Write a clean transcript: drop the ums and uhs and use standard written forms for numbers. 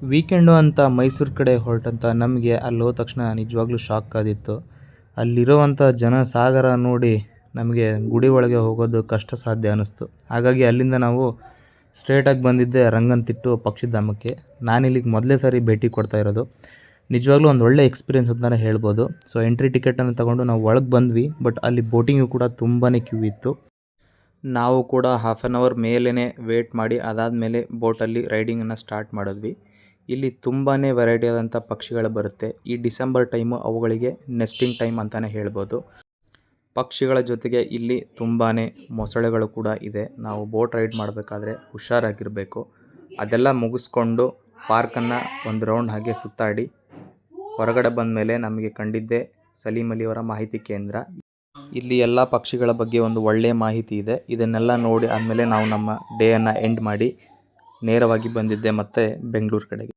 Weekend ಅಂತ ಮೈಸೂರು ಕಡೆ ಹೊರಟಂತ ನಮಗೆ ಅಲ್ಲಿ ಹೋದ ತಕ್ಷಣ ನಿಜವಾಗ್ಲೂ ಶಾಕ್ ಆದಿತ್ತು. ಅಲ್ಲಿರೋವಂಥ ಜನ ಸಾಗರ ನೋಡಿ ನಮಗೆ ಗುಡಿ ಒಳಗೆ ಹೋಗೋದು ಕಷ್ಟ ಸಾಧ್ಯ ಅನ್ನಿಸ್ತು. ಹಾಗಾಗಿ ಅಲ್ಲಿಂದ ನಾವು ಸ್ಟ್ರೇಟಾಗಿ ಬಂದಿದ್ದೆ ರಂಗನತಿಟ್ಟು ಪಕ್ಷಿಧಾಮಕ್ಕೆ. ನಾನಿಲ್ಲಿಗೆ ಮೊದಲೇ ಸಾರಿ ಭೇಟಿ ಕೊಡ್ತಾ ಇರೋದು. ನಿಜವಾಗ್ಲೂ ಒಂದು ಒಳ್ಳೆ ಎಕ್ಸ್ಪೀರಿಯೆನ್ಸ್ ಅಂತಲೇ ಹೇಳ್ಬೋದು. ಸೊ ಎಂಟ್ರಿ ಟಿಕೆಟನ್ನು ತೊಗೊಂಡು ನಾವು ಒಳಗೆ ಬಂದ್ವಿ. ಬಟ್ ಅಲ್ಲಿ ಬೋಟಿಂಗು ಕೂಡ ತುಂಬಾ ಕ್ಯೂ ಇತ್ತು. ನಾವು ಕೂಡ ಹಾಫ್ ಆನ್ ಅವರ್ ಮೇಲೇ ವೇಟ್ ಮಾಡಿ ಅದಾದಮೇಲೆ ಬೋಟಲ್ಲಿ ರೈಡಿಂಗನ್ನು ಸ್ಟಾರ್ಟ್ ಮಾಡಿದ್ವಿ. ಇಲ್ಲಿ ತುಂಬಾ ವೆರೈಟಿ ಆದಂಥ ಪಕ್ಷಿಗಳು ಬರುತ್ತೆ. ಈ ಡಿಸೆಂಬರ್ ಟೈಮು ಅವುಗಳಿಗೆ ನೆಸ್ಟಿಂಗ್ ಟೈಮ್ ಅಂತಲೇ ಹೇಳ್ಬೋದು. ಪಕ್ಷಿಗಳ ಜೊತೆಗೆ ಇಲ್ಲಿ ತುಂಬಾ ಮೊಸಳೆಗಳು ಕೂಡ ಇದೆ. ನಾವು ಬೋಟ್ ರೈಡ್ ಮಾಡಬೇಕಾದ್ರೆ ಹುಷಾರಾಗಿರಬೇಕು. ಅದೆಲ್ಲ ಮುಗಿಸ್ಕೊಂಡು ಪಾರ್ಕನ್ನು ಒಂದು ರೌಂಡ್ ಹಾಗೆ ಸುತ್ತಾಡಿ ಹೊರಗಡೆ ಬಂದ ಮೇಲೆ ನಮಗೆ ಕಂಡಿದ್ದೆ ಸಲೀಂ ಅಲಿ ಅವರ ಮಾಹಿತಿ ಕೇಂದ್ರ. ಇಲ್ಲಿ ಎಲ್ಲ ಪಕ್ಷಿಗಳ ಬಗ್ಗೆ ಒಂದು ಒಳ್ಳೆಯ ಮಾಹಿತಿ ಇದೆ. ಇದನ್ನೆಲ್ಲ ನೋಡಿ ಆದಮೇಲೆ ನಾವು ನಮ್ಮ ಡೇಯನ್ನು ಎಂಡ್ ಮಾಡಿ ನೇರವಾಗಿ ಬಂದಿದ್ದೆ ಮತ್ತು ಬೆಂಗಳೂರು ಕಡೆಗೆ.